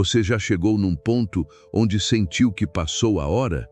Você já chegou num ponto onde sentiu que passou a hora?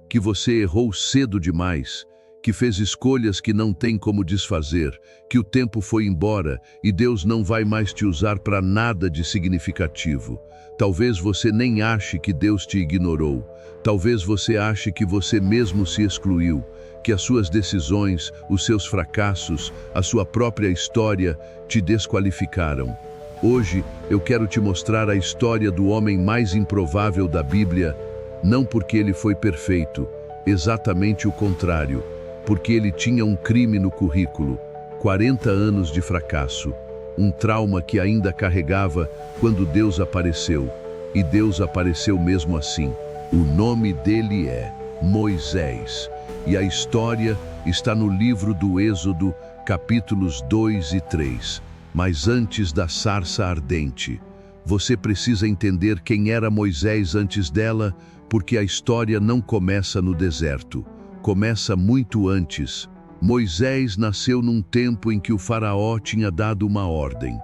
Que você errou cedo demais? Que fez escolhas que não tem como desfazer? Que o tempo foi embora e Deus não vai mais te usar para nada de significativo? Talvez você nem ache que Deus te ignorou. Talvez você ache que você mesmo se excluiu, que as suas decisões, os seus fracassos, a sua própria história te desqualificaram. Hoje eu quero te mostrar a história do homem mais improvável da Bíblia, não porque ele foi perfeito, exatamente o contrário, porque ele tinha um crime no currículo, 40 anos de fracasso, um trauma que ainda carregava quando Deus apareceu, e Deus apareceu mesmo assim. O nome dele é Moisés, e a história está no livro do Êxodo, capítulos 2 e 3. Mas antes da sarça ardente, você precisa entender quem era Moisés antes dela, porque a história não começa no deserto, começa muito antes. Moisés nasceu num tempo em que o faraó tinha dado uma ordem.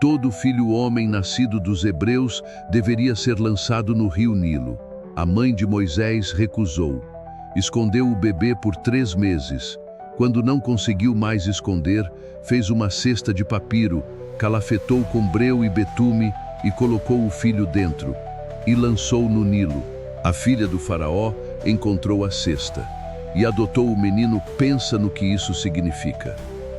Todo filho homem nascido dos hebreus deveria ser lançado no rio Nilo. A mãe de Moisés recusou. Escondeu o bebê por 3 meses. Quando não conseguiu mais esconder, fez uma cesta de papiro, calafetou com breu e betume e colocou o filho dentro, e lançou no Nilo. A filha do faraó encontrou a cesta e adotou o menino. Pensa no que isso significa.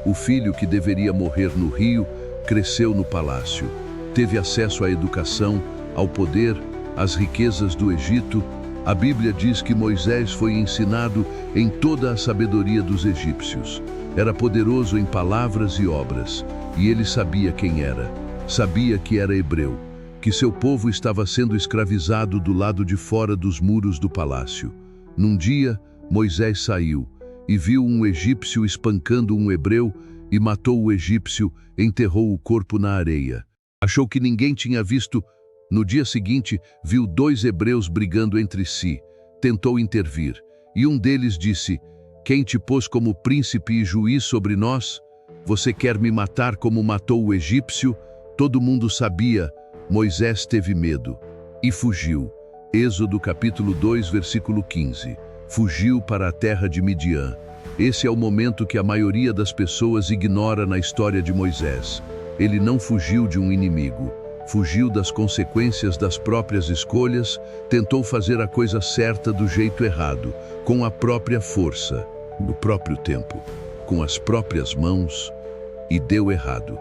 O filho que deveria morrer no rio cresceu no palácio, teve acesso à educação, ao poder, às riquezas do Egito. A Bíblia diz que Moisés foi ensinado em toda a sabedoria dos egípcios. Era poderoso em palavras e obras, e ele sabia quem era. Sabia que era hebreu, que seu povo estava sendo escravizado do lado de fora dos muros do palácio. Num dia, Moisés saiu e viu um egípcio espancando um hebreu e matou o egípcio, enterrou o corpo na areia. Achou que ninguém tinha visto. No dia seguinte, viu 2 hebreus brigando entre si. Tentou intervir, e um deles disse: "Quem te pôs como príncipe e juiz sobre nós? Você quer me matar como matou o egípcio?" Todo mundo sabia. Moisés teve medo e fugiu. Êxodo capítulo 2, versículo 15. Fugiu para a terra de Midian. Esse é o momento que a maioria das pessoas ignora na história de Moisés. Ele não fugiu de um inimigo. Fugiu das consequências das próprias escolhas, tentou fazer a coisa certa do jeito errado, com a própria força, no próprio tempo, com as próprias mãos, e deu errado.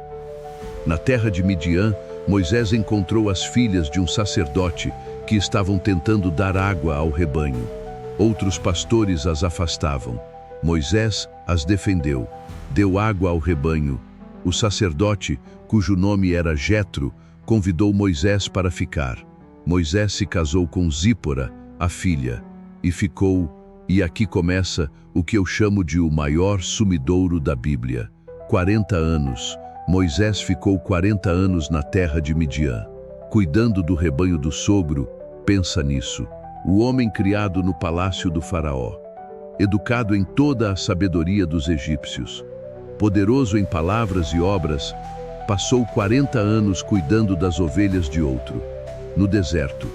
Na terra de Midian, Moisés encontrou as filhas de um sacerdote que estavam tentando dar água ao rebanho. Outros pastores as afastavam. Moisés as defendeu, deu água ao rebanho. O sacerdote, cujo nome era Jetro, convidou Moisés para ficar. Moisés se casou com Zípora, a filha, e ficou, e aqui começa o que eu chamo de o maior sumidouro da Bíblia. 40 anos. Moisés ficou 40 anos na terra de Midian, cuidando do rebanho do sogro. Pensa nisso. O homem criado no palácio do faraó, educado em toda a sabedoria dos egípcios, poderoso em palavras e obras, passou 40 anos cuidando das ovelhas de outro, no deserto,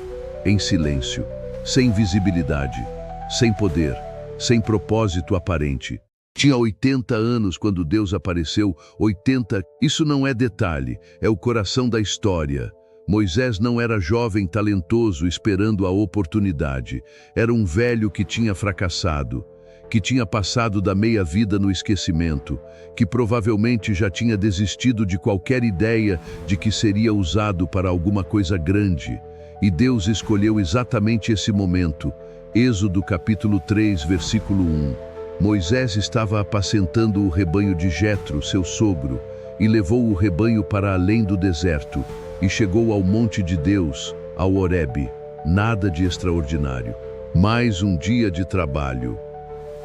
em silêncio, sem visibilidade, sem poder, sem propósito aparente. Tinha 80 anos quando Deus apareceu. 80, isso não é detalhe, é o coração da história. Moisés não era jovem talentoso esperando a oportunidade. Era um velho que tinha fracassado, que tinha passado da meia-vida no esquecimento, que provavelmente já tinha desistido de qualquer ideia de que seria usado para alguma coisa grande. E Deus escolheu exatamente esse momento. Êxodo capítulo 3, versículo 1. Moisés estava apacentando o rebanho de Jetro, seu sogro, e levou o rebanho para além do deserto, e chegou ao monte de Deus, ao Horebe. Nada de extraordinário. Mais um dia de trabalho.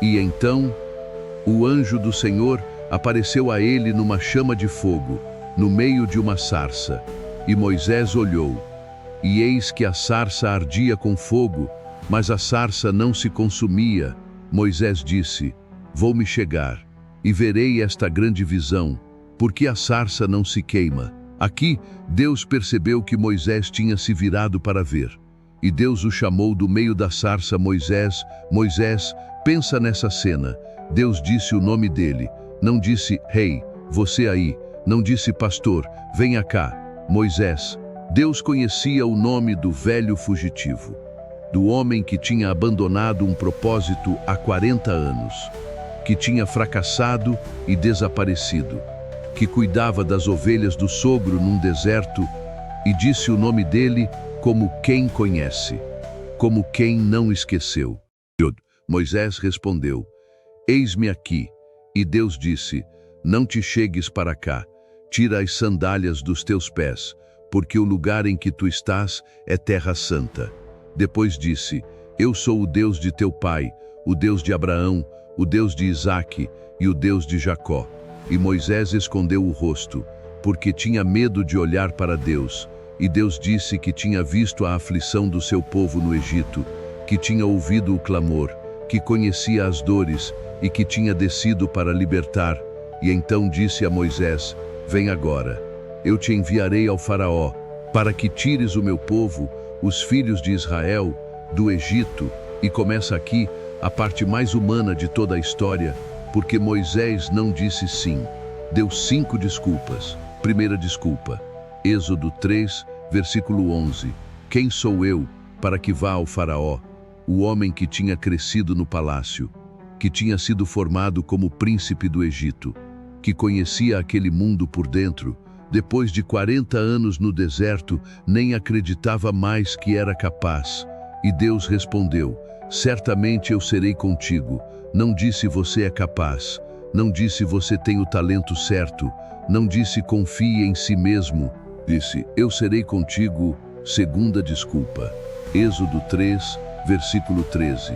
E então, o anjo do Senhor apareceu a ele numa chama de fogo, no meio de uma sarça. E Moisés olhou, e eis que a sarça ardia com fogo, mas a sarça não se consumia. Moisés disse: "Vou-me chegar, e verei esta grande visão, porque a sarça não se queima." Aqui, Deus percebeu que Moisés tinha se virado para ver. E Deus o chamou do meio da sarça: Moisés, Moisés, pensa nessa cena. Deus disse o nome dele. Não disse: Rei, você aí. Não disse: Pastor, venha cá. Moisés. Deus conhecia o nome do velho fugitivo, do homem que tinha abandonado um propósito há 40 anos, que tinha fracassado e desaparecido, que cuidava das ovelhas do sogro num deserto, e disse o nome dele como quem conhece, como quem não esqueceu. Moisés respondeu: Eis-me aqui. E Deus disse: Não te chegues para cá, tira as sandálias dos teus pés, porque o lugar em que tu estás é terra santa. Depois disse: Eu sou o Deus de teu pai, o Deus de Abraão, o Deus de Isaque e o Deus de Jacó. E Moisés escondeu o rosto, porque tinha medo de olhar para Deus. E Deus disse que tinha visto a aflição do seu povo no Egito, que tinha ouvido o clamor, que conhecia as dores e que tinha descido para libertar. E então disse a Moisés: Vem agora. Eu te enviarei ao faraó, para que tires o meu povo, os filhos de Israel, do Egito. E começa aqui a parte mais humana de toda a história, porque Moisés não disse sim. Deu 5 desculpas. Primeira desculpa, Êxodo 3, versículo 11. Quem sou eu para que vá ao faraó, o homem que tinha crescido no palácio, que tinha sido formado como príncipe do Egito, que conhecia aquele mundo por dentro? Depois de 40 anos no deserto, nem acreditava mais que era capaz. E Deus respondeu: Certamente eu serei contigo. Não disse você é capaz. Não disse você tem o talento certo. Não disse confie em si mesmo. Disse: Eu serei contigo. Segunda desculpa, Êxodo 3, versículo 13.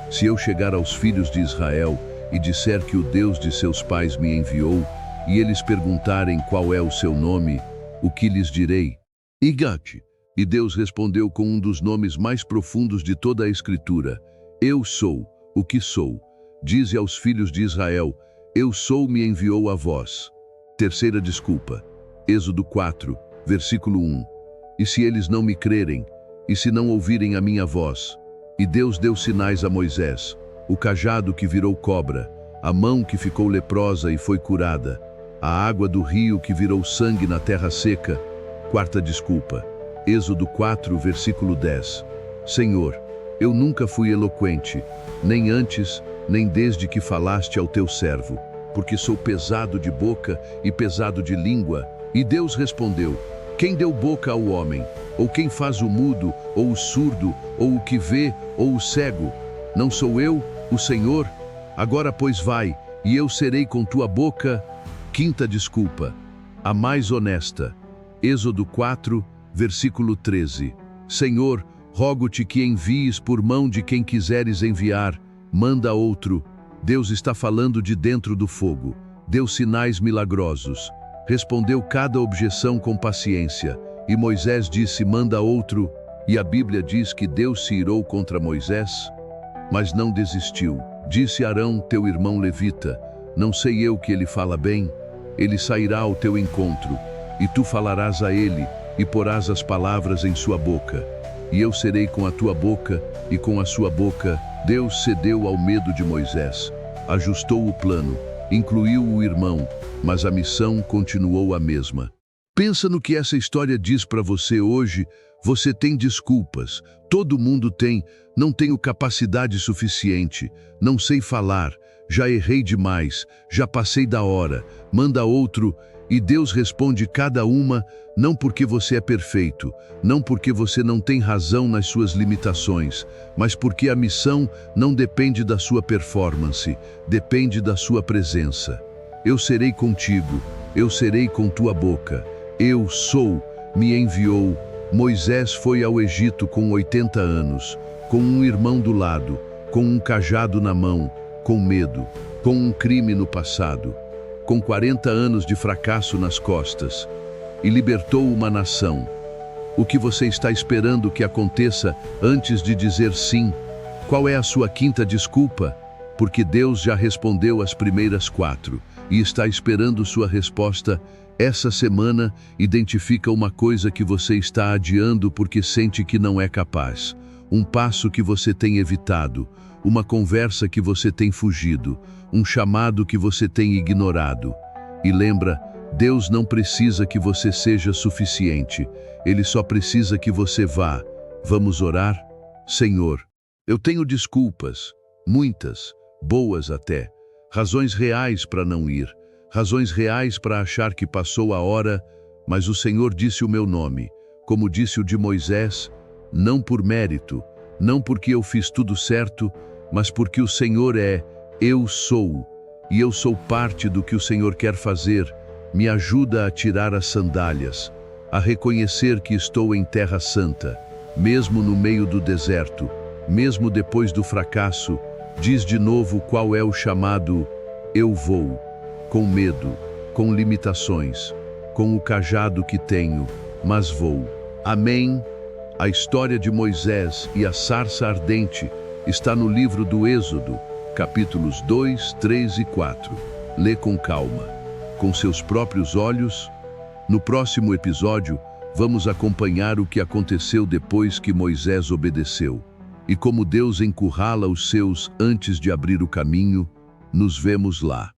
Se eu chegar aos filhos de Israel e disser que o Deus de seus pais me enviou, e eles perguntarem qual é o seu nome, o que lhes direi? Igate. E Deus respondeu com um dos nomes mais profundos de toda a Escritura: Eu sou o que sou. Dize aos filhos de Israel: Eu sou me enviou a vós. Terceira desculpa, Êxodo 4, versículo 1. E se eles não me crerem, e se não ouvirem a minha voz? E Deus deu sinais a Moisés: o cajado que virou cobra, a mão que ficou leprosa e foi curada, a água do rio que virou sangue na terra seca. Quarta desculpa, Êxodo 4, versículo 10. Senhor, eu nunca fui eloquente, nem antes, nem desde que falaste ao teu servo, porque sou pesado de boca e pesado de língua. E Deus respondeu: Quem deu boca ao homem? Ou quem faz o mudo, ou o surdo, ou o que vê, ou o cego? Não sou eu, o Senhor? Agora, pois, vai, e eu serei com tua boca. Quinta desculpa, a mais honesta, Êxodo 4, versículo 13. Senhor, rogo-te que envies por mão de quem quiseres enviar, manda outro. Deus está falando de dentro do fogo, deu sinais milagrosos, respondeu cada objeção com paciência, e Moisés disse: manda outro. E a Bíblia diz que Deus se irou contra Moisés, mas não desistiu. Disse Arão, teu irmão levita: não sei eu que ele fala bem? Ele sairá ao teu encontro, e tu falarás a ele, e porás as palavras em sua boca. E eu serei com a tua boca, e com a sua boca. Deus cedeu ao medo de Moisés, ajustou o plano, incluiu o irmão, mas a missão continuou a mesma. Pensa no que essa história diz para você hoje. Você tem desculpas, todo mundo tem. Não tenho capacidade suficiente, não sei falar, já errei demais, já passei da hora, manda outro. E Deus responde cada uma, não porque você é perfeito, não porque você não tem razão nas suas limitações, mas porque a missão não depende da sua performance, depende da sua presença. Eu serei contigo, eu serei com tua boca. Eu sou, me enviou. Moisés foi ao Egito com 80 anos, com um irmão do lado, com um cajado na mão, com medo, com um crime no passado, com 40 anos de fracasso nas costas, e libertou uma nação. O que você está esperando que aconteça antes de dizer sim? Qual é a sua quinta desculpa? Porque Deus já respondeu as primeiras 4 e está esperando sua resposta. Essa semana, identifica uma coisa que você está adiando porque sente que não é capaz. Um passo que você tem evitado, uma conversa que você tem fugido, um chamado que você tem ignorado. E lembra, Deus não precisa que você seja suficiente. Ele só precisa que você vá. Vamos orar? Senhor, eu tenho desculpas, muitas, boas até, razões reais para não ir. Razões reais para achar que passou a hora, mas o Senhor disse o meu nome, como disse o de Moisés, não por mérito, não porque eu fiz tudo certo, mas porque o Senhor é, eu sou, e eu sou parte do que o Senhor quer fazer. Me ajuda a tirar as sandálias, a reconhecer que estou em terra santa, mesmo no meio do deserto, mesmo depois do fracasso. Diz de novo qual é o chamado, eu vou. Com medo, com limitações, com o cajado que tenho, mas vou. Amém? A história de Moisés e a sarça ardente está no livro do Êxodo, capítulos 2, 3 e 4. Lê com calma, com seus próprios olhos. No próximo episódio, vamos acompanhar o que aconteceu depois que Moisés obedeceu e como Deus encurrala os seus antes de abrir o caminho. Nos vemos lá.